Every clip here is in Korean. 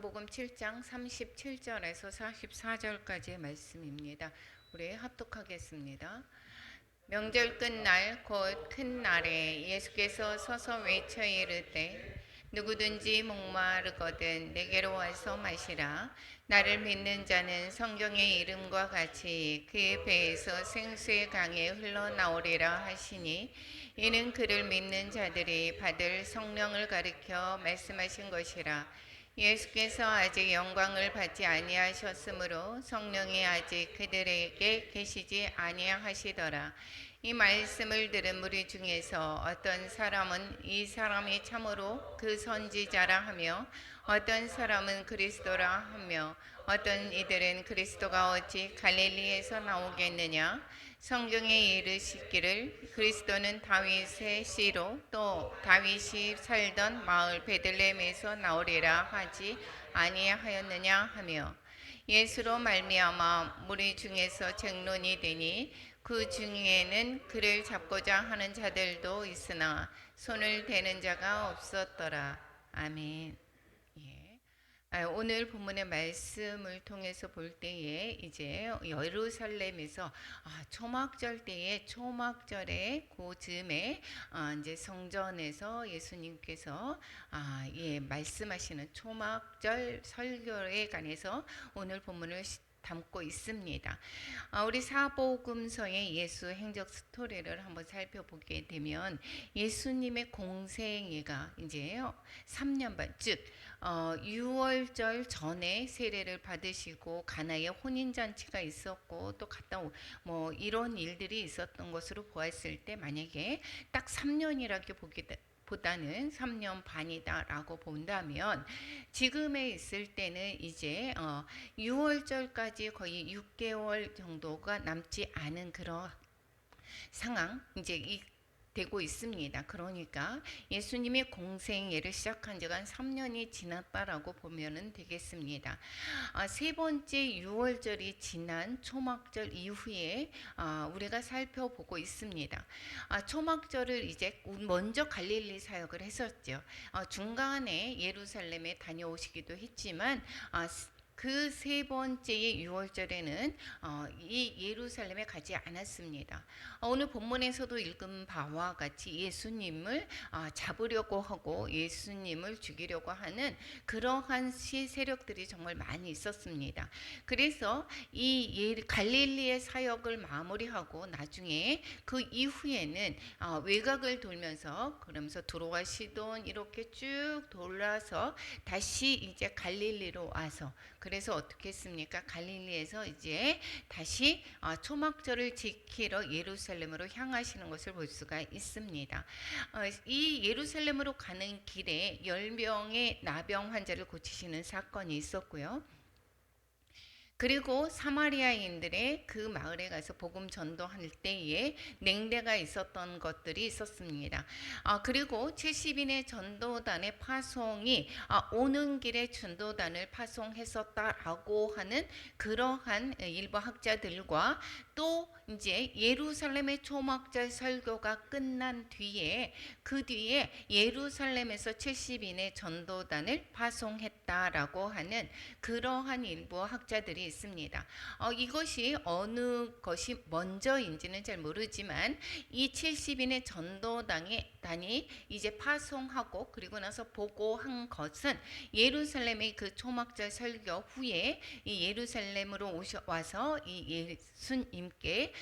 요한복음 7장 37절에서 44절까지의 말씀입니다. 우리 합독하겠습니다. 명절 끝날 곧 큰 날에 예수께서 서서 외쳐 이르되 누구든지 목마르거든 내게로 와서 마시라. 나를 믿는 자는 성경의 이름과 같이 그의 배에서 생수의 강이 흘러나오리라 하시니, 이는 그를 믿는 자들이 받을 성령을 가리켜 말씀하신 것이라. 예수께서 아직 영광을 받지 아니하셨으므로 성령이 아직 그들에게 계시지 아니하시더라. 이 말씀을 들은 무리 중에서 어떤 사람은 이 사람이 참으로 그 선지자라 하며, 어떤 사람은 그리스도라 하며, 어떤 이들은 그리스도가 어찌 갈릴리에서 나오겠느냐. 성경에 이르시기를 그리스도는 다윗의 씨로 또 다윗이 살던 마을 베들레헴에서 나오리라 하지 아니하였느냐 하며, 예수로 말미암아 무리 중에서 쟁론이 되니 그 중에는 그를 잡고자 하는 자들도 있으나 손을 대는 자가 없었더라. 아멘. 예. 오늘 본문의 말씀을 통해서 볼 때에 이제 예루살렘에서 초막절 때에 초막절의 그 즈음에 이제 성전에서 예수님께서 말씀하시는 초막절 설교에 관해서 오늘 본문을 담고 있습니다. 우리 사복음서의 예수 행적 스토리를 한번 살펴보게 되면 예수님의 공생애가 이제 3년 반, 즉 6월절 전에 세례를 받으시고 가나에 혼인 잔치가 있었고 또 갔다 뭐 이런 일들이 있었던 것으로 보았을 때, 만약에 딱 3년이라고 보다는 3년 반이다라고 본다면, 지금에 있을 때는 이제 6월절까지 거의 6개월 정도가 남지 않은 그런 상황 이제 되고 있습니다. 그러니까 예수님의 공생애를 시작한 지가 한 3년이 지났다라고 보면 되겠습니다. 세 번째 6월절이 지난 초막절 이후에 우리가 살펴보고 있습니다. 초막절을 이제 먼저 갈릴리 사역을 했었죠. 중간에 예루살렘에 다녀오시기도 했지만 그 세 번째의 6월절에는 이 예루살렘에 가지 않았습니다. 오늘 본문에서도 읽은 바와 같이 예수님을 잡으려고 하고 예수님을 죽이려고 하는 그러한 세력들이 정말 많이 있었습니다. 그래서 이 갈릴리의 사역을 마무리하고 나중에 그 이후에는 외곽을 돌면서 그러면서 두로와 시돈 이렇게 쭉 돌아서 다시 이제 갈릴리로 와서, 그래서 어떻게 했습니까? 갈릴리에서 이제 다시 초막절을 지키러 예루살렘으로 향하시는 것을 볼 수가 있습니다. 이 예루살렘으로 가는 길에 10명의 나병 환자를 고치시는 사건이 있었고요. 그리고 사마리아인들의 그 마을에 가서 복음 전도할 때에 냉대가 있었던 것들이 있었습니다. 그리고 70인의 전도단의 파송이 오는 길에 전도단을 파송했었다라고 하는 그러한 일부 학자들과, 또 이제 예루살렘의 초막절 설교가 끝난 뒤에 그 뒤에 예루살렘에서 70인의 전도단을 파송했다라고 하는 그러한 일부 학자들이 있습니다. 이것이 어느 것이 먼저인지는 잘 모르지만 이 70인의 전도단이 이제 파송하고 그리고 나서 보고한 것은 예루살렘의 그 초막절 설교 후에 이 예루살렘으로 와서 이 예수님께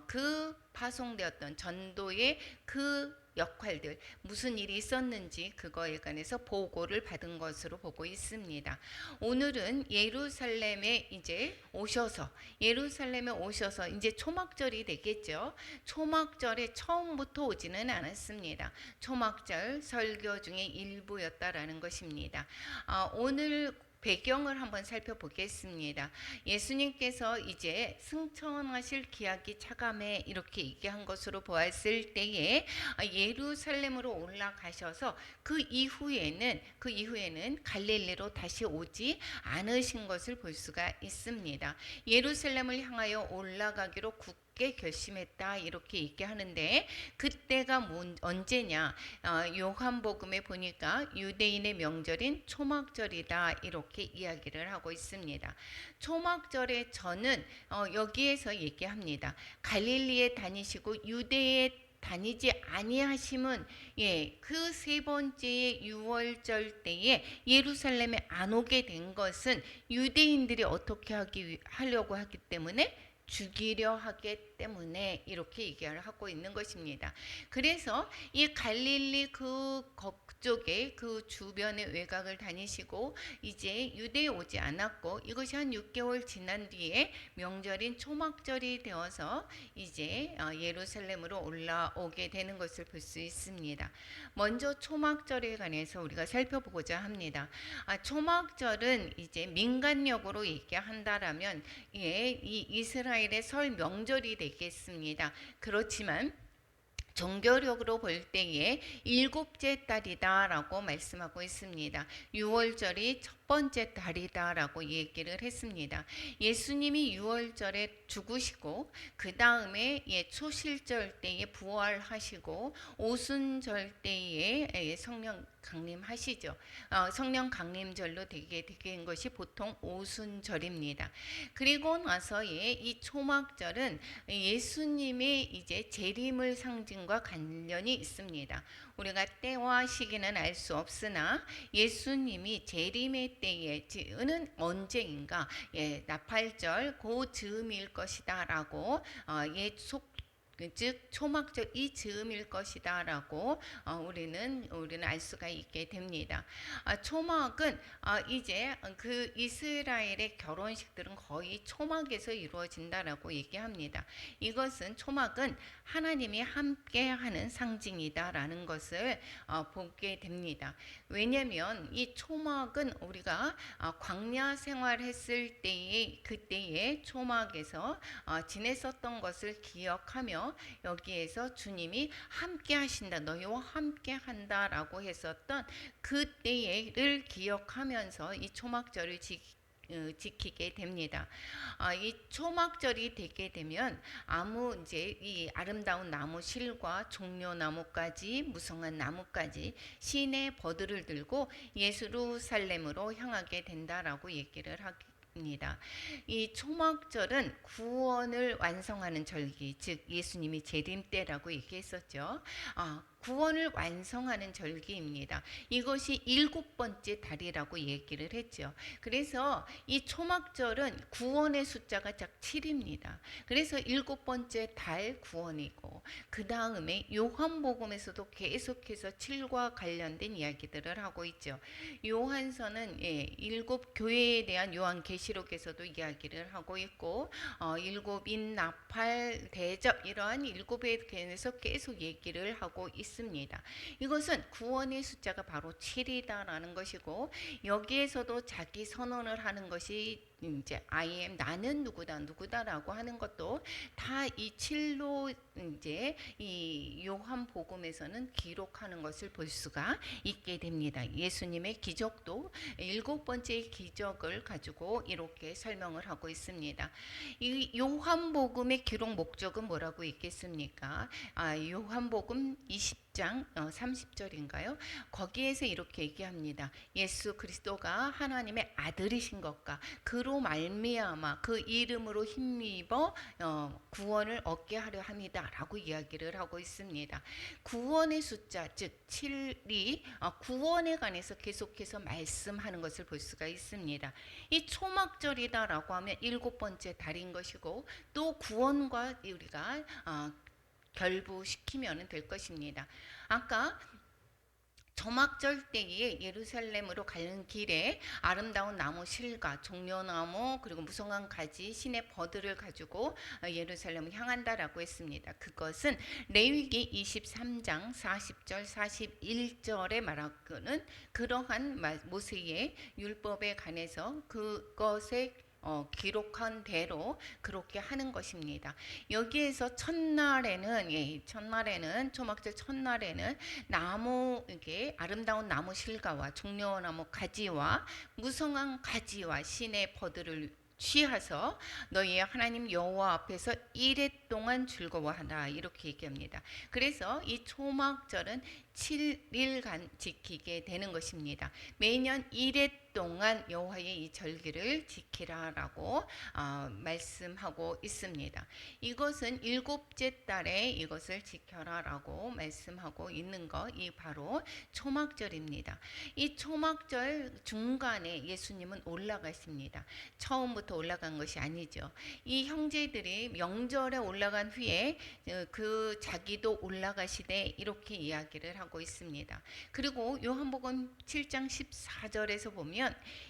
그 파송되었던 전도의 그 역할들, 무슨 일이 있었는지 그거에 관해서 보고를 받은 것으로 보고 있습니다. 오늘은 예루살렘에 오셔서 이제 초막절이 되겠죠. 초막절에 처음부터 오지는 않았습니다. 초막절 설교 중에 일부였다라는 것입니다. 오늘 배경을 한번 살펴보겠습니다. 예수님께서 이제 승천하실 기약이 차감해 이렇게 얘기한 것으로 보았을 때에 예루살렘으로 올라가셔서 그 이후에는 갈릴리로 다시 오지 않으신 것을 볼 수가 있습니다. 예루살렘을 향하여 올라가기로 굳게 결심했다 이렇게 얘기하는데 그때가 언제냐? 요한복음에 보니까 유대인의 명절인 초막절이다 이렇게 이야기를 하고 있습니다. 초막절의 저는 여기에서 얘기합니다. 갈릴리에 다니시고 유대에 다니지 아니하심은 그 세 번째의 유월절 때에 예루살렘에 안 오게 된 것은 유대인들이 어떻게 하려고 하기 때문에 죽이려 하기 때문에 이렇게 얘기를 하고 있는 것입니다. 그래서 이 갈릴리 그쪽에 그 주변의 외곽을 다니시고 이제 유대에 오지 않았고 이것이 한 6개월 지난 뒤에 명절인 초막절이 되어서 이제 예루살렘으로 올라오게 되는 것을 볼 수 있습니다. 먼저 초막절에 관해서 우리가 살펴보고자 합니다. 초막절은 이제 민간력으로 얘기한다라면 이 이스라엘의 설 명절이 되겠습니다. 그렇지만 종교력으로 볼 때에 일곱째 달이다라고 말씀하고 있습니다. 유월절이 첫 번째 달이다라고 얘기를 했습니다. 예수님이 유월절에 죽으시고 그 다음에 초실절 때에 부활하시고 오순절 때에 성령 강림하시죠. 성령 강림절로 되게 된 것이 보통 오순절입니다. 그리고 나서의 이 초막절은 예수님의 이제 재림을 상징과 관련이 있습니다. 우리가 때와 시기는 알 수 없으나 예수님이 재림의 때에는 언제인가 나팔절 그 즈음일 것이다라고 즉 초막절 이 즈음일 것이다라고 우리는 알 수가 있게 됩니다. 초막은 이제 그 이스라엘의 결혼식들은 거의 초막에서 이루어진다라고 얘기합니다. 이것은 초막은 하나님이 함께하는 상징이다라는 것을 보게 됩니다. 왜냐하면 이 초막은 우리가 광야 생활했을 때의 그때의 초막에서 지냈었던 것을 기억하며 여기에서 주님이 함께 하신다 너희와 함께 한다라고 했었던 그때를 기억하면서 이 초막절을 지키게 됩니다. 이 초막절이 되게 되면 이제 이 아름다운 나무 실과 종려나무까지 무성한 나무까지 신의 버들을 들고 예루살렘으로 향하게 된다라고 얘기를 합니다. 이 초막절은 구원을 완성하는 절기, 즉 예수님이 재림 때라고 얘기했었죠. 구원을 완성하는 절기입니다. 이것이 7번째 달이라고 얘기를 했죠. 그래서 이 초막절은 구원의 숫자가 딱 7입니다. 그래서 7번째 달 구원이고 그 다음에 요한복음에서도 계속해서 7과 관련된 이야기들을 하고 있죠. 요한서는 7 교회에 대한 요한계시록에서도 이야기를 하고 있고 7인 나팔 대접 이러한 7에 대해서 계속 얘기를 하고 있습니다. 이것은 구원의 숫자가 바로 7이다라는 것이고 여기에서도 자기 선언을 하는 것이 이제 I am 나는 누구다라고 하는 것도 다 이 7로 이제 이 요한복음에서는 기록하는 것을 볼 수가 있게 됩니다. 예수님의 기적도 7번째 기적을 가지고 이렇게 설명을 하고 있습니다. 이 요한복음의 기록 목적은 뭐라고 있겠습니까? 요한복음 20장 30절인가요? 거기에서 이렇게 얘기합니다. 예수 그리스도가 하나님의 아들이신 것과 그로 말미암아 그 이름으로 힘입어 구원을 얻게 하려 합니다라고 이야기를 하고 있습니다. 구원의 숫자 즉 7이 구원에 관해서 계속해서 말씀하는 것을 볼 수가 있습니다. 이 초막절이다라고 하면 7번째 달인 것이고 또 구원과 우리가 결부시키면 될 것입니다. 아까 초막절 때에 예루살렘으로 가는 길에 아름다운 나무 실과 종려나무 그리고 무성한 가지 신의 버들을 가지고 예루살렘을 향한다라고 했습니다. 그것은 레위기 23장 40절 41절에 말하는 그러한 모세의 율법에 관해서 그것에 기록한 대로 그렇게 하는 것입니다. 여기에서 첫날에는 초막절 첫날에는 이게 아름다운 나무 실과와 종려나무 가지와 무성한 가지와 신의 버들을 쉬어서 너희의 하나님 여호와 앞에서 이레 동안 즐거워하라 이렇게 얘기합니다. 그래서 이 초막절은 7일간 지키게 되는 것입니다. 매년 이레 동안 여호와의 이 절기를 지키라라고 말씀하고 있습니다. 이것은 일곱째 달에 이것을 지켜라라고 말씀하고 있는 거, 이 바로 초막절입니다. 이 초막절 중간에 예수님은 올라가십니다. 처음부터 올라간 것이 아니죠. 이 형제들이 명절에 올라간 후에 그 자기도 올라가시되 이렇게 이야기를 하고 있습니다. 그리고 요한복음 7장 14절에서 보면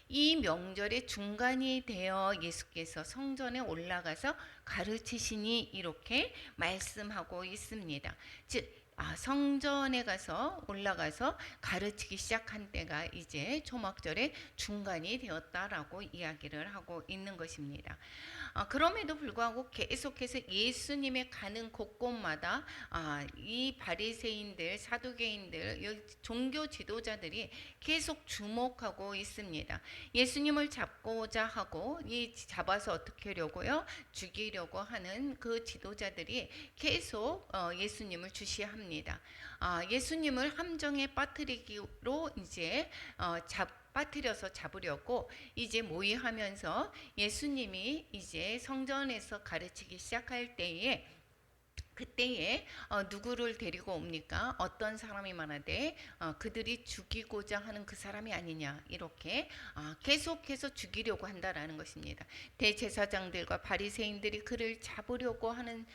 이 명절의 중간이 되어 예수께서 성전에 올라가서 가르치시니 이렇게 말씀하고 있습니다. 즉 성전에 가서 올라가서 가르치기 시작한 때가 이제 초막절의 중간이 되었다라고 이야기를 하고 있는 것입니다. 그럼에도 불구하고 계속해서 예수님의 가는 곳곳마다 이 바리새인들, 사두개인들, 종교 지도자들이 계속 주목하고 있습니다. 예수님을 잡고자 하고 잡아서 어떻게 하려고요? 죽이려고 하는 그 지도자들이 계속 예수님을 주시합니다. 예수님을 함정에 빠뜨리기로 이제 빠뜨려서 잡으려고 이제 모의하면서 예수님이 이제 성전에서 가르치기 시작할 때에 그때에 누구를 데리고 옵니까? 어떤 사람이 말하되 그들이 죽이고자 하는 그 사람이 아니냐 이렇게 계속해서 죽이려고 한다라는 것입니다. 대제사장들과 바리새인들이 그를 잡으려고 하는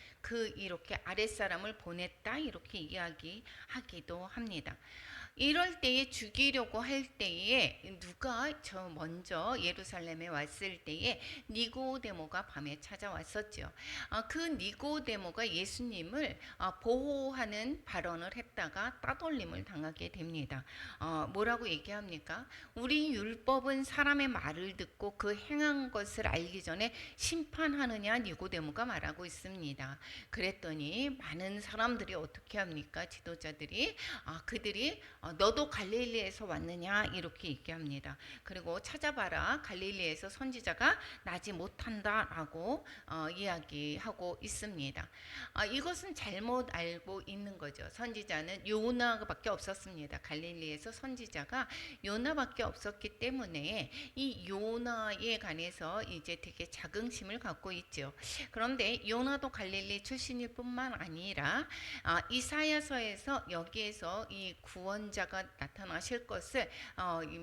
이렇게 아랫사람을 보냈다 이렇게 이야기하기도 합니다. 이럴 때에 죽이려고 할 때에 누가 먼저 예루살렘에 왔을 때에 니고데모가 밤에 찾아왔었죠. 그 니고데모가 예수님을 보호하는 발언을 했다가 따돌림을 당하게 됩니다. 뭐라고 얘기합니까? 우리 율법은 사람의 말을 듣고 그 행한 것을 알기 전에 심판하느냐 니고데모가 말하고 있습니다. 그랬더니 많은 사람들이 어떻게 합니까? 지도자들이 그들이 너도 갈릴리에서 왔느냐 이렇게 얘기합니다. 그리고 찾아봐라 갈릴리에서 선지자가 나지 못한다라고 이야기하고 있습니다. 이것은 잘못 알고 있는 거죠. 선지자는 요나밖에 없었습니다. 갈릴리에서 선지자가 요나밖에 없었기 때문에 이 요나에 관해서 이제 되게 자긍심을 갖고 있죠. 그런데 요나도 갈릴리 출신일 뿐만 아니라 이사야서에서 여기에서 이 구원자가 나타나실 것을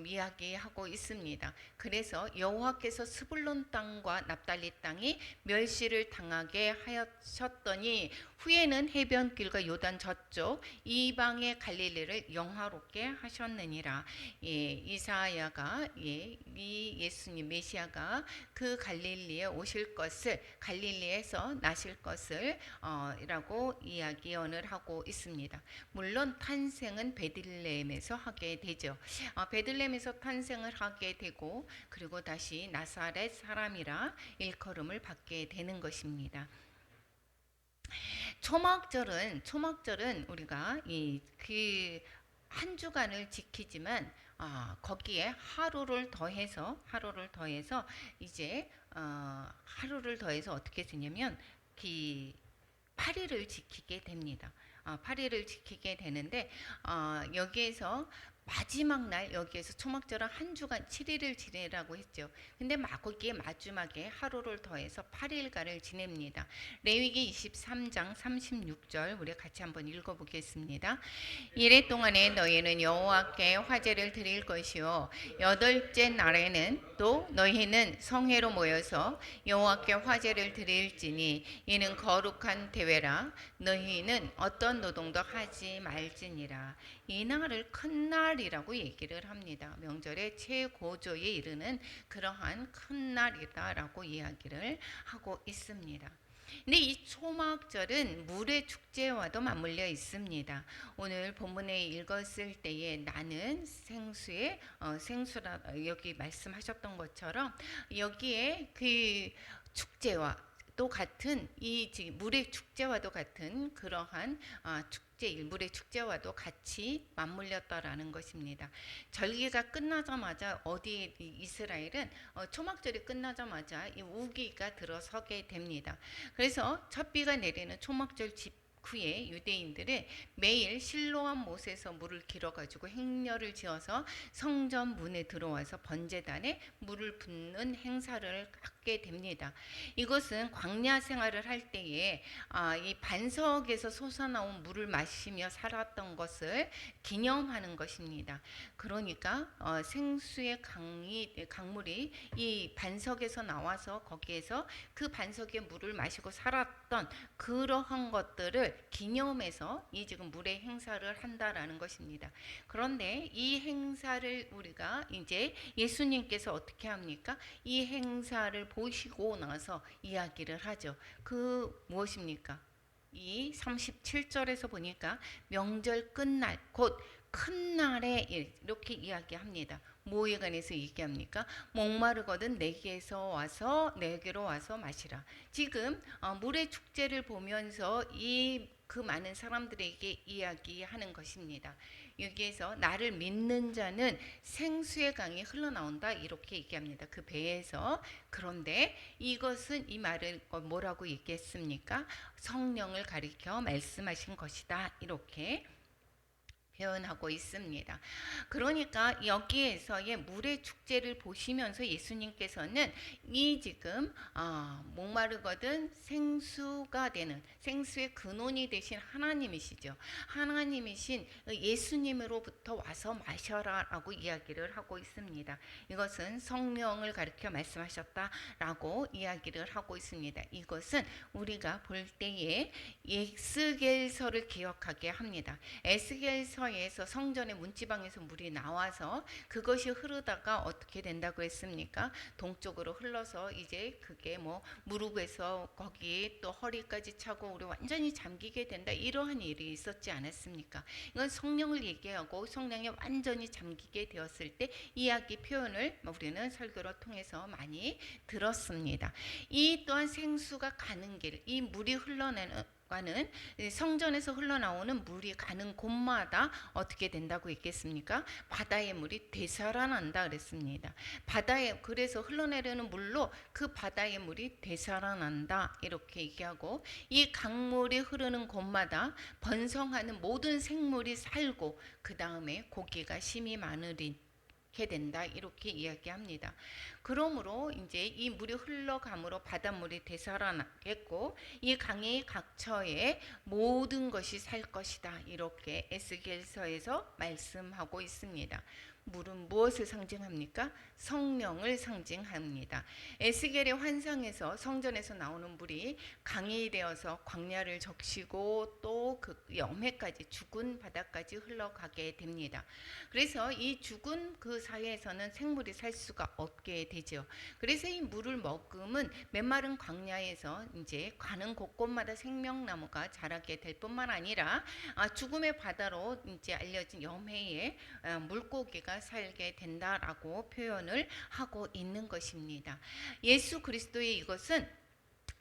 이야기하고 있습니다. 그래서 여호와께서 스불론 땅과 납달리 땅이 멸시를 당하게 하셨더니 후에는 해변길과 요단 저쪽 이방의 갈릴리를 영화롭게 하셨느니라. 이사야가 이 예수님 메시아가 그 갈릴리에 오실 것을 갈릴리에서 나실 것을 라고 예언을 하고 있습니다. 물론 탄생은 베들레헴에서 하게 되죠. 베들레헴에서 탄생을 하게 되고 그리고 다시 나사렛 사람이라 일컬음을 받게 되는 것입니다. 초막절은 우리가 그 한 주간을 지키지만 거기에 하루를 더해서 이제 하루를 더해서 어떻게 되냐면 8일을 지키게 됩니다. 8일을 지키게 되는데 여기에서 마지막 날 여기에서 초막절은 한 주간 7일을 지내라고 했죠. 근데 거기에 마지막에 하루를 더해서 8일간을 지냅니다. 레위기 23장 36절 우리 같이 한번 읽어보겠습니다. 이래 동안에 너희는 여호와께 화제를 드릴 것이요 여덟째 날에는 또 너희는 성회로 모여서 여호와께 화제를 드릴지니 이는 거룩한 대회라. 너희는 어떤 노동도 하지 말지니라. 이 날을 큰 날이라고 얘기를 합니다. 명절의 최고조에 이르는 그러한 큰 날이다라고 이야기를 하고 있습니다. 근데 이 초막절은 물의 축제와도 맞물려 있습니다. 오늘 본문에 읽었을 때에 나는 생수라 여기 말씀하셨던 것처럼 여기에 그 축제와 또 같은 이 물의 축제와도 같은 그러한 축제, 일물의 축제와도 같이 맞물렸다라는 것입니다. 절기가 끝나자마자 어디 이스라엘은 초막절이 끝나자마자 이 우기가 들어서게 됩니다. 그래서 첫 비가 내리는 초막절 직후에 유대인들은 매일 실로암 못에서 물을 길어가지고 행렬을 지어서 성전 문에 들어와서 번제단에 물을 붓는 행사를 하게 됩니다. 이것은 광야 생활을 할 때에 이 반석에서 솟아나온 물을 마시며 살았던 것을 기념하는 것입니다. 그러니까 생수의 강물이 이 반석에서 나와서 거기에서 그 반석의 물을 마시고 살았던 그러한 것들을 기념해서 이 지금 물의 행사를 한다라는 것입니다. 그런데 이 행사를 우리가 이제 예수님께서 어떻게 합니까? 이 행사를 보시고 나서 이야기를 하죠. 그 무엇입니까? 이 37절에서 보니까 명절 끝날 곧 큰 날에 이렇게 이야기합니다. 뭐에 관해서 얘기합니까? 목마르거든 내게로 와서 마시라. 지금 물의 축제를 보면서 그 많은 사람들에게 이야기하는 것입니다. 여기에서 나를 믿는 자는 생수의 강이 흘러나온다 이렇게 얘기합니다. 그 배에서. 그런데 이것은 이 말을 뭐라고 얘기했습니까? 성령을 가리켜 말씀하신 것이다 이렇게 표현하고 있습니다. 그러니까 여기에서의 물의 축제를 보시면서 예수님께서는 이 지금 목마르거든 생수가 되는 생수의 근원이 되신 하나님이시죠. 하나님이신 예수님으로부터 와서 마셔라라고 이야기를 하고 있습니다. 이것은 성령을 가리켜 말씀하셨다라고 이야기를 하고 있습니다. 이것은 우리가 볼 때에 에스겔서를 기억하게 합니다. 에스겔서 에서 성전의 문지방에서 물이 나와서 그것이 흐르다가 어떻게 된다고 했습니까? 동쪽으로 흘러서 이제 그게 뭐 무릎에서 거기 또 허리까지 차고 우리 완전히 잠기게 된다 이러한 일이 있었지 않았습니까? 이건 성령을 얘기하고 성령이 완전히 잠기게 되었을 때 이야기 표현을 우리는 설교를 통해서 많이 들었습니다. 이 또한 생수가 가는 길, 이 물이 흘러내는 과는 성전에서 흘러나오는 물이 가는 곳마다 어떻게 된다고 했겠습니까? 바다의 물이 되살아난다 그랬습니다. 그래서 흘러내리는 물로 그 바다의 물이 되살아난다 이렇게 얘기하고 이 강물이 흐르는 곳마다 번성하는 모든 생물이 살고 그 다음에 고기가 심이 많으리 된다 이렇게 이야기합니다. 그러므로 이제 이 물이 흘러감으로 바닷물이 되살아나겠고 이 강의 각처에 모든 것이 살 것이다 이렇게 에스겔서에서 말씀하고 있습니다. 물은 무엇을 상징합니까? 성령을 상징합니다. 에스겔의 환상에서 성전에서 나오는 물이 강이 되어서 광야를 적시고 또 그 염해까지 죽은 바다까지 흘러가게 됩니다. 그래서 이 죽은 그 사이에서는 생물이 살 수가 없게 되죠. 그래서 이 물을 머금은 메마른 광야에서 이제 가는 곳곳마다 생명나무가 자라게 될 뿐만 아니라 죽음의 바다로 이제 알려진 염해에 물고기가 살게 된다라고 표현을 하고 있는 것입니다. 예수 그리스도의 이것은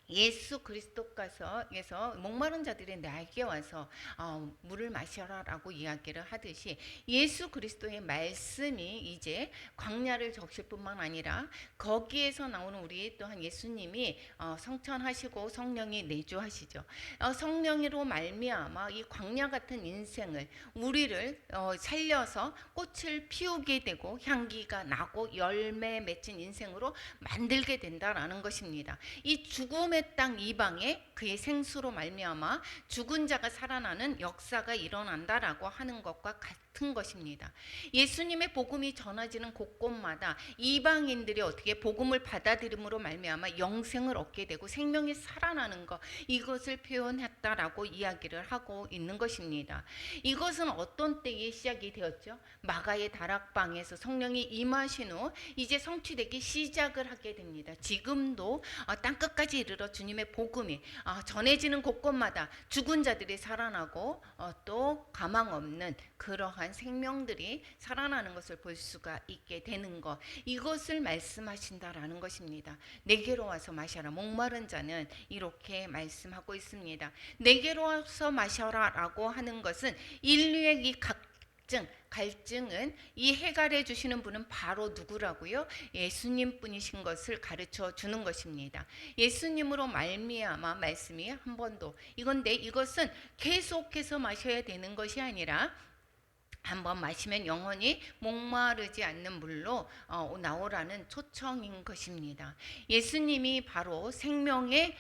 예수 그리스도께서 목마른 자들이 나에게 와서 물을 마셔라라고 이야기를 하듯이 예수 그리스도의 말씀이 이제 광야를 적실 뿐만 아니라 거기에서 나오는 우리 또한 예수님이 성천하시고 성령이 내주하시죠. 성령으로 말미암아 이 광야 같은 인생을 우리를 살려서 꽃을 피우게 되고 향기가 나고 열매 맺힌 인생으로 만들게 된다라는 것입니다. 이 죽음의 땅 이방에 그의 생수로 말미암아 죽은 자가 살아나는 역사가 일어난다라고 하는 것과 같은 것입니다. 예수님의 복음이 전해지는 곳곳마다 이방인들이 어떻게 복음을 받아들임으로 말미암아 영생을 얻게 되고 생명이 살아나는 것, 이것을 표현했다라고 이야기를 하고 있는 것입니다. 이것은 어떤 때에 시작이 되었죠? 마가의 다락방에서 성령이 임하신 후 이제 성취되기 시작을 하게 됩니다. 지금도 땅끝까지 이르러 주님의 복음이 전해지는 곳곳마다 죽은 자들이 살아나고 또 가망 없는 그러한 죽어간 생명들이 살아나는 것을 볼 수가 있게 되는 것, 이것을 말씀하신다라는 것입니다. 내게로 와서 마셔라. 목마른 자는 이렇게 말씀하고 있습니다. 내게로 와서 마셔라라고 하는 것은 인류의 이 갈증은 이 해결해 주시는 분은 바로 누구라고요? 예수님 분이신 것을 가르쳐 주는 것입니다. 예수님으로 말미암아 말씀이 한 번도, 이건데 이것은 계속해서 마셔야 되는 것이 아니라 한번 마시면 영원히 목마르지 않는 물로 나오라는 초청인 것입니다. 예수님이 바로 생명의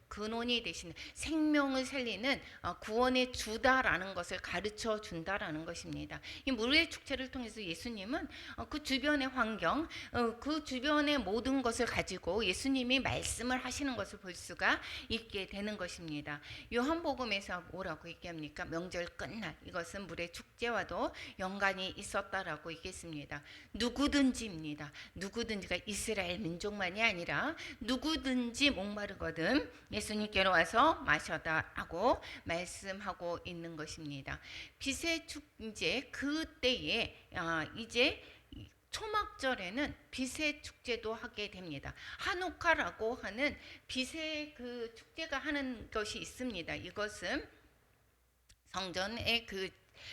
근원이 되신, 생명을 살리는 구원의 주다라는 것을 가르쳐 준다라는 것입니다. 이 물의 축제를 통해서 예수님은 그 주변의 환경, 그 주변의 모든 것을 가지고 예수님이 말씀을 하시는 것을 볼 수가 있게 되는 것입니다. 요한복음에서 뭐라고 얘기합니까? 명절 끝날, 이것은 물의 축제와도 연관이 있었다라고 얘기했습니다. 누구든지입니다. 누구든지가 이스라엘 민족만이 아니라 누구든지 목마르거든 예수님께로 와서 마셔다라고 말씀하고 있는 것입니다. 빛의 축제, 그때에 이제 초막절에는 빛의 축제도 하게 됩니다. 하누카라고 하는 빛의 그 축제가 하는 것이 있습니다. 이것은 성전의 그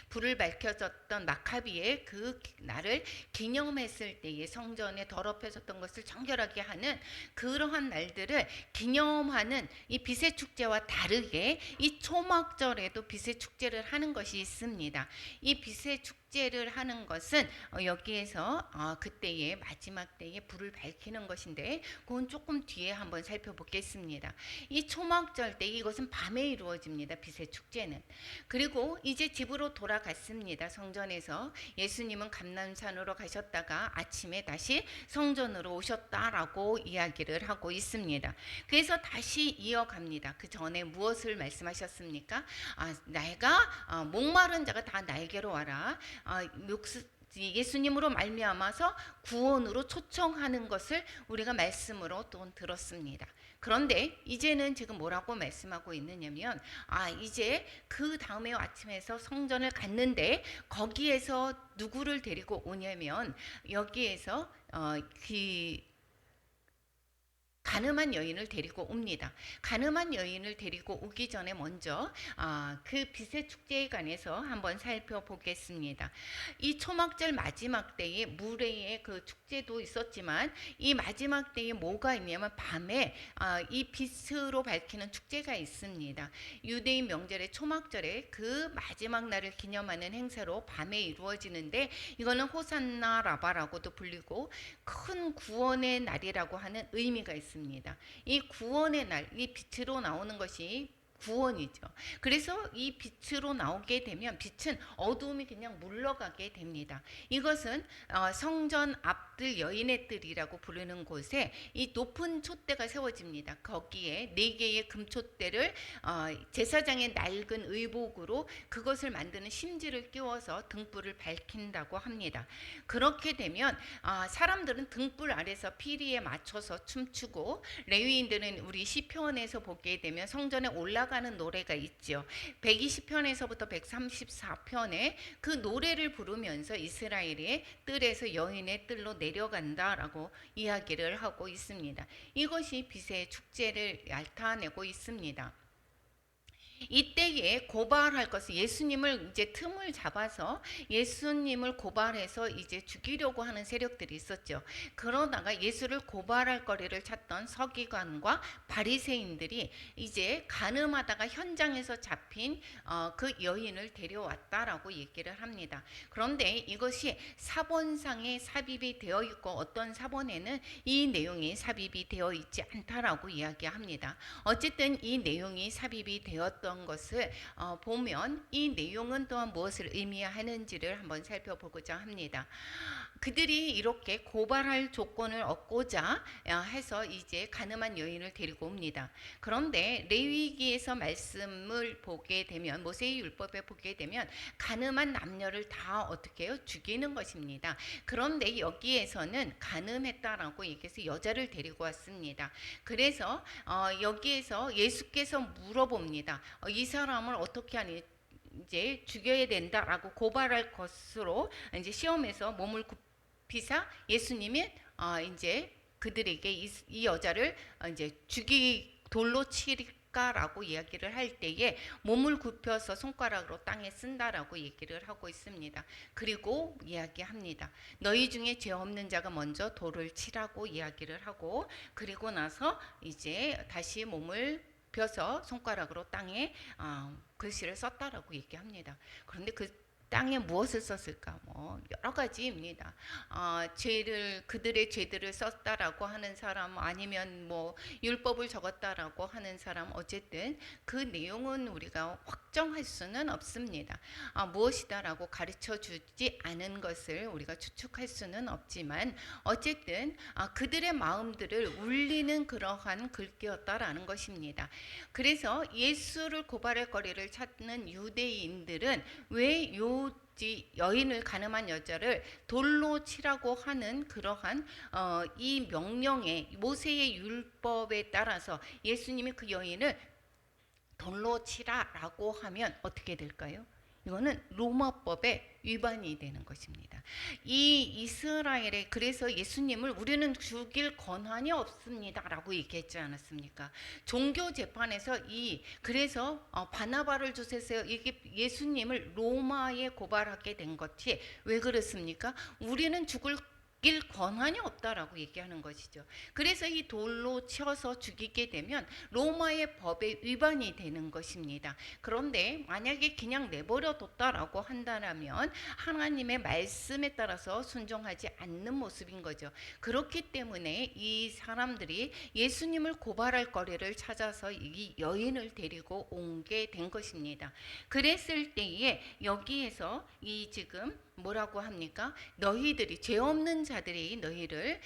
불을 밝혀졌던 마카비의 그 날을 기념했을 때에 성전에 더럽혀졌던 것을 정결하게 하는 그러한 날들을 기념하는 이 빛의 축제와 다르게 이 초막절에도 빛의 축제를 하는 것이 있습니다. 이 빛의 축제를 하는 것은 여기에서 그때의 마지막 때에 불을 밝히는 것인데 그건 조금 뒤에 한번 살펴보겠습니다. 이 초막절 때 이것은 밤에 이루어집니다. 빛의 축제는. 그리고 이제 집으로 돌아갔습니다. 성전에서 예수님은 감람산으로 가셨다가 아침에 다시 성전으로 오셨다라고 이야기를 하고 있습니다. 그래서 다시 이어갑니다. 그 전에 무엇을 말씀하셨습니까? 내가 목마른 자가 다 나에게로 와라. 예수님으로 말미암아서 구원으로 초청하는 것을 우리가 말씀으로 또 들었습니다. 그런데 이제는 지금 뭐라고 말씀하고 있느냐면 이제 그 다음에 아침에서 성전을 갔는데 거기에서 누구를 데리고 오냐면 여기에서 가늠한 여인을 데리고 옵니다. 가늠한 여인을 데리고 오기 전에 먼저 그 빛의 축제에 관해서 한번 살펴보겠습니다. 이 초막절 마지막 때에 물의 그 축제도 있었지만 이 마지막 때에 뭐가 있냐면 밤에 이 빛으로 밝히는 축제가 있습니다. 유대인 명절의 초막절에 그 마지막 날을 기념하는 행사로 밤에 이루어지는데 이거는 호산나 라바라고도 불리고 큰 구원의 날이라고 하는 의미가 있습니다. 이 구원의 날, 이 빛으로 나오는 것이 구원이죠. 그래서 이 빛으로 나오게 되면 빛은 어두움이 그냥 물러가게 됩니다. 이것은 성전 앞들 여인의 뜰이라고 부르는 곳에 이 높은 촛대가 세워집니다. 거기에 4개의 금촛대를 제사장의 낡은 의복으로 그것을 만드는 심지를 끼워서 등불을 밝힌다고 합니다. 그렇게 되면 사람들은 등불 아래서 피리에 맞춰서 춤추고 레위인들은 우리 시편에서 보게 되면 성전에 올라가는 노래가 있죠. 120편에서부터 134편에 그 노래를 부르면서 이스라엘의 뜰에서 여인의 뜰로 내려간다라고 이야기를 하고 있습니다. 이것이 빛의 축제를 나타내고 있습니다. 이때에 고발할 것은 예수님을 이제 틈을 잡아서 예수님을 고발해서 이제 죽이려고 하는 세력들이 있었죠. 그러다가 예수를 고발할 거리를 찾던 서기관과 바리새인들이 이제 간음하다가 현장에서 잡힌 그 여인을 데려왔다라고 얘기를 합니다. 그런데 이것이 사본상에 삽입이 되어 있고 어떤 사본에는 이 내용이 삽입이 되어 있지 않다라고 이야기합니다. 어쨌든 이 내용이 삽입이 되었던 것을 보면 이 내용은 또한 무엇을 의미하는지를 한번 살펴보고자 합니다. 그들이 이렇게 고발할 조건을 얻고자 해서 이제 간음한 여인을 데리고 옵니다. 그런데 레위기에서 말씀을 보게 되면 모세의 율법에 보게 되면 간음한 남녀를 다 어떻게 해요? 죽이는 것입니다. 그런데 여기에서는 간음했다라고 얘기해서 여자를 데리고 왔습니다. 그래서 여기에서 예수께서 물어봅니다. 이 사람을 어떻게 하니? 이제 죽여야 된다라고 고발할 것으로 이제 시험에서 몸을 굽히사 예수님이 이제 그들에게 이 여자를 이제 돌로 치리까라고 이야기를 할 때에 몸을 굽혀서 손가락으로 땅에 쓴다라고 얘기를 하고 있습니다. 그리고 이야기합니다. 너희 중에 죄 없는 자가 먼저 돌을 치라고 이야기를 하고, 그리고 나서 이제 다시 몸을 펴서 손가락으로 땅에 글씨를 썼다라고 얘기합니다. 그런데 그 땅에 무엇을 썼을까? 뭐 여러 가지입니다. 그들의 죄들을 썼다라고 하는 사람, 아니면 뭐 율법을 적었다라고 하는 사람, 어쨌든 그 내용은 우리가 확정할 수는 없습니다. 무엇이다라고 가르쳐 주지 않은 것을 우리가 추측할 수는 없지만, 어쨌든 그들의 마음들을 울리는 그러한 글귀였다라는 것입니다. 그래서 예수를 고발할 거리를 찾는 유대인들은 왜 여인을, 가늠한 여자를 돌로 치라고 하는 그러한 이 명령에, 모세의 율법에 따라서 예수님이 그 여인을 돌로 치라라고 하면 어떻게 될까요? 이거는 로마법의 위반이 되는 것입니다. 이 이스라엘에, 그래서 예수님을 우리는 죽일 권한이 없습니다라고 얘기했지 않았습니까? 종교 재판에서 그래서 바나바를 주세요. 이게 예수님을 로마에 고발하게 된 것이 왜 그렇습니까? 우리는 죽일 권한이 없다라고 얘기하는 것이죠. 그래서 이 돌로 쳐서 죽이게 되면 로마의 법에 위반이 되는 것입니다. 그런데 만약에 그냥 내버려 뒀다라고 한다면 하나님의 말씀에 따라서 순종하지 않는 모습인 거죠. 그렇기 때문에 이 사람들이 예수님을 고발할 거리를 찾아서 이 여인을 데리고 온 게 된 것입니다. 그랬을 때에 여기에서 지금 뭐라고 합니까? 너희들이, 죄 없는 자들이 너희를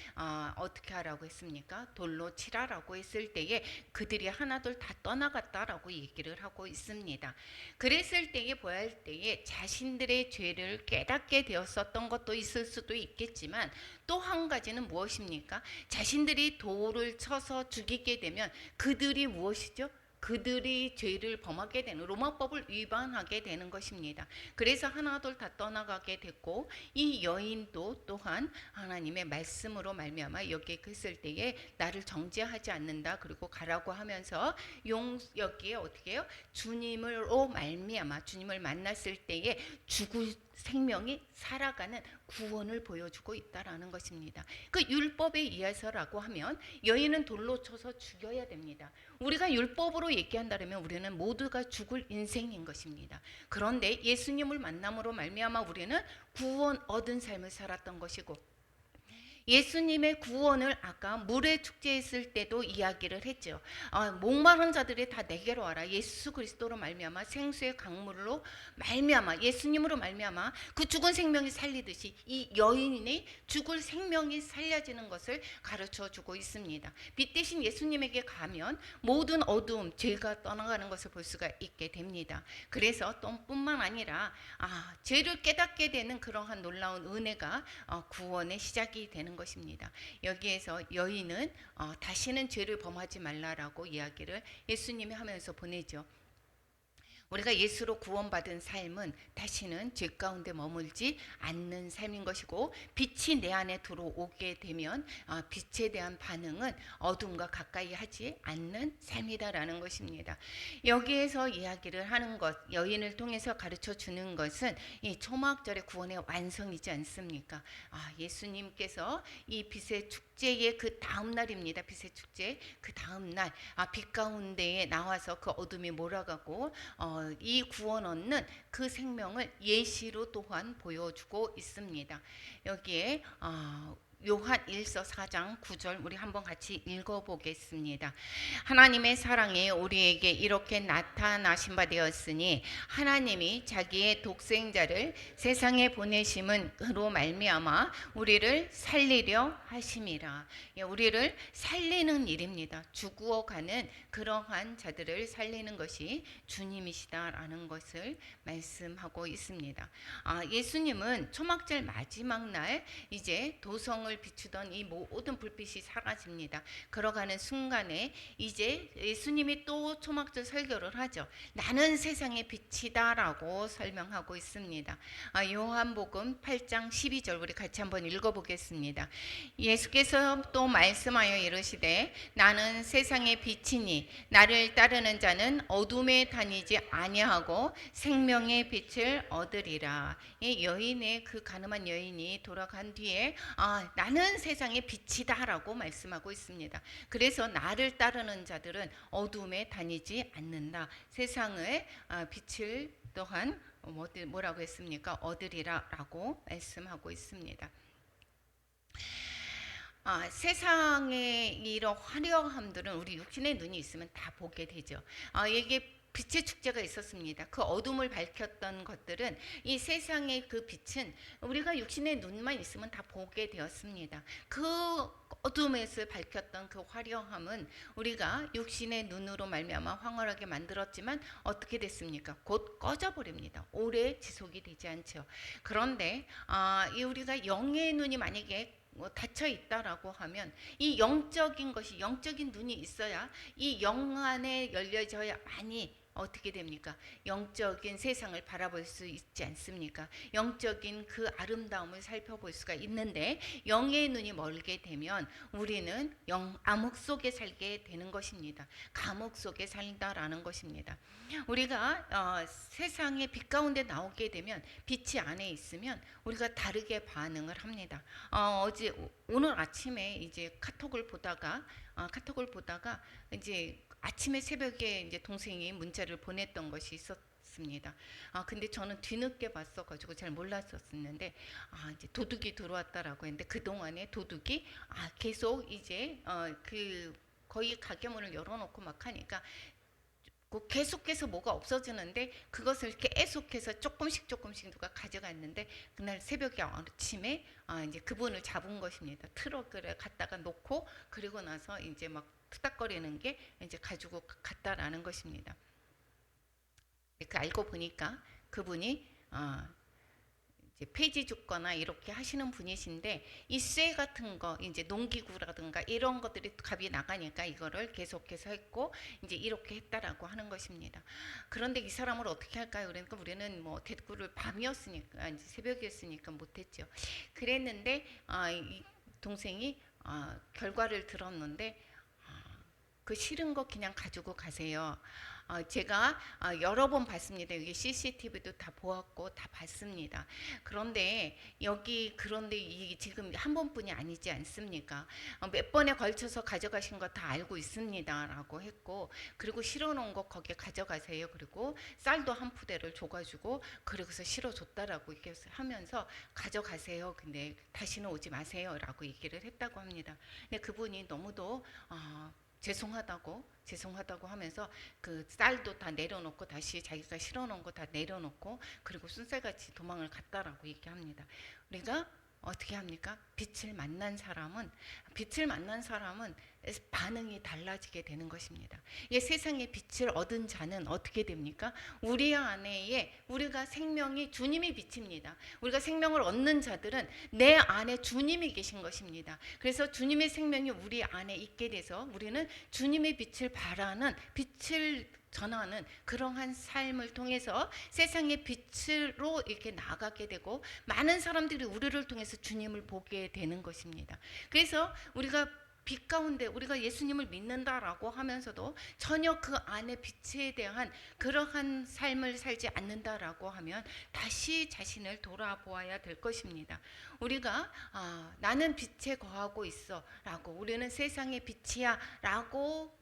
어떻게 하라고 했습니까? 돌로 치라라고 했을 때에 그들이 하나둘 다 떠나갔다라고 얘기를 하고 있습니다. 그랬을 때에, 보할 때에 자신들의 죄를 깨닫게 되었었던 것도 있을 수도 있겠지만, 또 한 가지는 무엇입니까? 자신들이 돌을 쳐서 죽이게 되면 그들이 무엇이죠? 그들이 죄를 범하게 되는, 로마법을 위반하게 되는 것입니다. 그래서 하나둘 다 떠나가게 됐고, 이 여인도 또한 하나님의 말씀으로 말미암아 여기에 있을 때에 나를 정죄하지 않는다, 그리고 가라고 하면서 여기에 어떻게 해요? 주님으로 말미암아, 주님을 만났을 때에 죽을 생명이 살아가는 구원을 보여주고 있다라는 것입니다. 그 율법에 의해서라고 하면 여인은 돌로 쳐서 죽여야 됩니다. 우리가 율법으로 얘기한다면 우리는 모두가 죽을 인생인 것입니다. 그런데 예수님을 만남으로 말미암아 우리는 구원 얻은 삶을 살았던 것이고, 예수님의 구원을 아까 물의 축제했을 때도 이야기를 했죠. 목마른 자들이 다 내게로 와라. 예수 그리스도로 말미암아, 생수의 강물로 말미암아, 예수님으로 말미암아 그 죽은 생명이 살리듯이 이 여인의 죽을 생명이 살려지는 것을 가르쳐 주고 있습니다. 빛 대신 예수님에게 가면 모든 어두움, 죄가 떠나가는 것을 볼 수가 있게 됩니다. 그래서 또 뿐만 아니라 죄를 깨닫게 되는 그러한 놀라운 은혜가 구원의 시작이 되는 것입니다. 여기에서 여인은 다시는 죄를 범하지 말라라고 이야기를 예수님이 하면서 보내죠. 우리가 예수로 구원받은 삶은 다시는 죄 가운데 머물지 않는 삶인 것이고, 빛이 내 안에 들어오게 되면 빛에 대한 반응은 어둠과 가까이 하지 않는 삶이다라는 것입니다. 여기에서 이야기를 하는 것, 여인을 통해서 가르쳐 주는 것은 이 초막절의 구원의 완성이지 않습니까? 예수님께서 이 빛의 축제의 그 다음 날입니다. 빛의 축제 그 다음 날 빛 가운데에 나와서 그 어둠이 몰아가고 이 구원 얻는 그 생명을 예시로 또한 보여주고 있습니다. 여기에 요한 1서 4장 9절 우리 한번 같이 읽어보겠습니다. 하나님의 사랑이 우리에게 이렇게 나타나신 바 되었으니 하나님이 자기의 독생자를 세상에 보내심은로 말미암아 우리를 살리려 하심이라. 우리를 살리는 일입니다. 죽어가는 그러한 자들을 살리는 것이 주님이시다라는 것을 말씀하고 있습니다. 예수님은 초막절 마지막 날 이제 도성을 세상을 비추던 이 모든 불빛이 사라집니다. 걸어가는 순간에 이제 예수님이 또 초막절 설교를 하죠. 나는 세상의 빛이다라고 설명하고 있습니다. 요한복음 8장 12절 우리 같이 한번 읽어보겠습니다. 예수께서 또 말씀하여 이르시되 나는 세상의 빛이니 나를 따르는 자는 어둠에 다니지 아니하고 생명의 빛을 얻으리라. 이 여인의 그 가늠한 여인이 돌아간 뒤에 나는 세상의 빛이다라고 말씀하고 있습니다. 그래서 나를 따르는 자들은 어둠에 다니지 않는다. 세상의 빛을 또한 뭐라고 했습니까? 얻으리라라고 말씀하고 있습니다. 세상의 이런 화려함들은 우리 육신의 눈이 있으면 다 보게 되죠. 이게 빛의 축제가 있었습니다. 그 어둠을 밝혔던 것들은 이 세상의 그 빛은 우리가 육신의 눈만 있으면 다 보게 되었습니다. 그 어둠에서 밝혔던 그 화려함은 우리가 육신의 눈으로 말미암아 황홀하게 만들었지만 어떻게 됐습니까? 곧 꺼져버립니다. 오래 지속이 되지 않죠. 그런데 우리가 영의 눈이 만약에 닫혀 있다라고 하면 이 영적인 것이 영적인 눈이 있어야 이 영 안에 열려져야 많이 어떻게 됩니까? 영적인 세상을 바라볼 수 있지 않습니까? 영적인 그 아름다움을 살펴볼 수가 있는데 영의 눈이 멀게 되면 우리는 암흑 속에 살게 되는 것입니다. 감옥 속에 살다라는 것입니다. 우리가 세상의 빛 가운데 나오게 되면 빛이 안에 있으면 우리가 다르게 반응을 합니다. 오늘 아침에 이제 카톡을 보다가 이제 아침에 새벽에 이제 동생이 문자를 보냈던 것이 있었습니다. 근데 저는 뒤늦게 봤어가지고 잘 몰랐었는데 이제 도둑이 들어왔다라고 했는데 그 동안에 도둑이 계속 이제 거의 가게 문을 열어놓고 막 하니까 계속해서 뭐가 없어지는데 그것을 계속해서 조금씩 누가 가져갔는데 그날 새벽에 아침에 이제 그분을 잡은 것입니다. 트럭을 갖다가 놓고 그리고 나서 이제 막 투닥거리는 게 이제 가지고 갔다라는 것입니다. 알고 보니까 그분이 이제 폐지 죽거나 이렇게 하시는 분이신데 이 쇠 같은 거 이제 농기구라든가 이런 것들이 값이 나가니까 이거를 계속해서 했고 이제 이렇게 했다라고 하는 것입니다. 그런데 이 사람을 어떻게 할까요? 그러니까 우리는 뭐 대구를 밤이었으니까 이제 새벽이었으니까 못했죠. 그랬는데 이 동생이 결과를 들었는데 그 싫은 거 그냥 가지고 가세요. 제가 여러 번 봤습니다. 여기 CCTV도 다 보았고 다 봤습니다. 그런데 이 지금 한 번뿐이 아니지 않습니까? 몇 번에 걸쳐서 가져가신 거 다 알고 있습니다라고 했고 그리고 실어놓은 거 거기에 가져가세요. 그리고 쌀도 한 푸대를 줘가지고 그러고서 실어줬다라고 이렇게 하면서 가져가세요. 근데 다시는 오지 마세요라고 얘기를 했다고 합니다. 근데 그분이 너무도 죄송하다고 하면서 그 쌀도 다 내려놓고 다시 자기가 실어놓은 거 다 내려놓고 그리고 순살같이 도망을 갔다라고 얘기합니다. 우리가 어떻게 합니까? 빛을 만난 사람은 반응이 달라지게 되는 것입니다. 이 세상의 빛을 얻은 자는 어떻게 됩니까? 우리 안에 우리가 생명이 주님이 빛입니다. 우리가 생명을 얻는 자들은 내 안에 주님이 계신 것입니다. 그래서 주님의 생명이 우리 안에 있게 돼서 우리는 주님의 빛을 바라는 빛을 전하는 그러한 삶을 통해서 세상의 빛으로 이렇게 나가게 되고 많은 사람들이 우리를 통해서 주님을 보게 되는 것입니다. 그래서 우리가 빛 가운데 우리가 예수님을 믿는다라고 하면서도 전혀 그 안에 빛에 대한 그러한 삶을 살지 않는다라고 하면 다시 자신을 돌아보아야 될 것입니다. 우리가 나는 빛에 거하고 있어 라고 우리는 세상의 빛이야 라고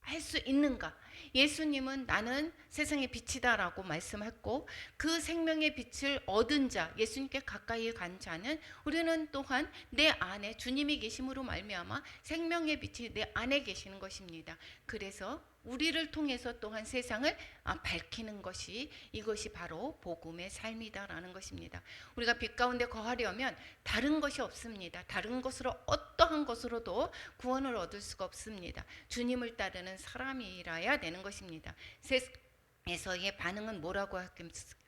할 수 있는가? 예수님은 나는 세상의 빛이다 라고 말씀했고 그 생명의 빛을 얻은 자 예수님께 가까이 간 자는 우리는 또한 내 안에 주님이 계심으로 말미암아 생명의 빛이 내 안에 계시는 것입니다. 그래서 우리를 통해서 또한 세상을 밝히는 것이 이것이 바로 복음의 삶이다라는 것입니다. 우리가 빛 가운데 거하려면 다른 것이 없습니다. 다른 것으로 어떠한 것으로도 구원을 얻을 수가 없습니다. 주님을 따르는 사람이라야 되는 것입니다. 세상에서의 반응은 뭐라고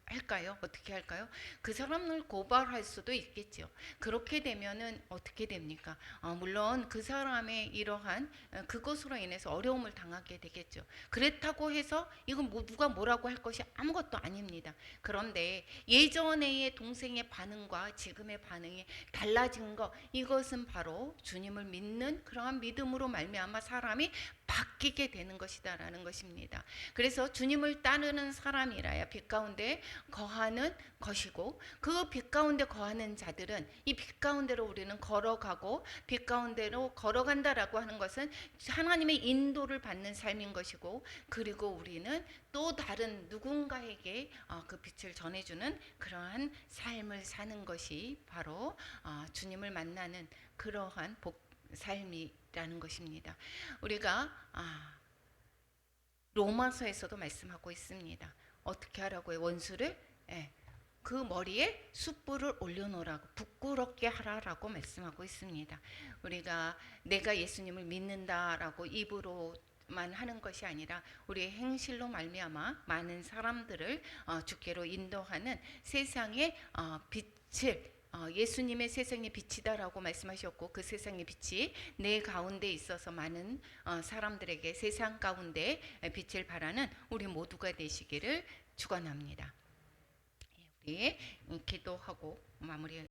할까요? 어떻게 할까요? 그 사람을 고발할 수도 있겠죠. 그렇게 되면은 어떻게 됩니까? 물론 그 사람의 이러한 그것으로 인해서 어려움을 당하게 되겠죠. 그렇다고 해서 이건 뭐 누가 뭐라고 할 것이 아무것도 아닙니다. 그런데 예전의 동생의 반응과 지금의 반응이 달라진 거, 이것은 바로 주님을 믿는 그러한 믿음으로 말미암아 사람이 바뀌게 되는 것이다라는 것입니다. 그래서 주님을 따르는 사람이라야 빛 가운데 거하는 것이고, 그 빛 가운데 거하는 자들은 이 빛 가운데로 우리는 걸어가고, 빛 가운데로 걸어간다라고 하는 것은 하나님의 인도를 받는 삶인 것이고, 그리고 우리는 또 다른 누군가에게 그 빛을 전해주는 그러한 삶을 사는 것이 바로 주님을 만나는 그러한 삶이라는 것입니다. 우리가 로마서에서도 말씀하고 있습니다. 어떻게 하라고요? 원수를 그 머리에 숯불을 올려놓으라고, 부끄럽게 하라라고 말씀하고 있습니다. 우리가 내가 예수님을 믿는다라고 입으로만 하는 것이 아니라 우리의 행실로 말미암아 많은 사람들을 주께로 인도하는 세상의 빛을, 예수님의 세상의 빛이다라고 말씀하셨고, 그 세상의 빛이 내 가운데 있어서 많은 사람들에게 세상 가운데 빛을 발하는 우리 모두가 되시기를 축원합니다. 우리 기도하고 마무리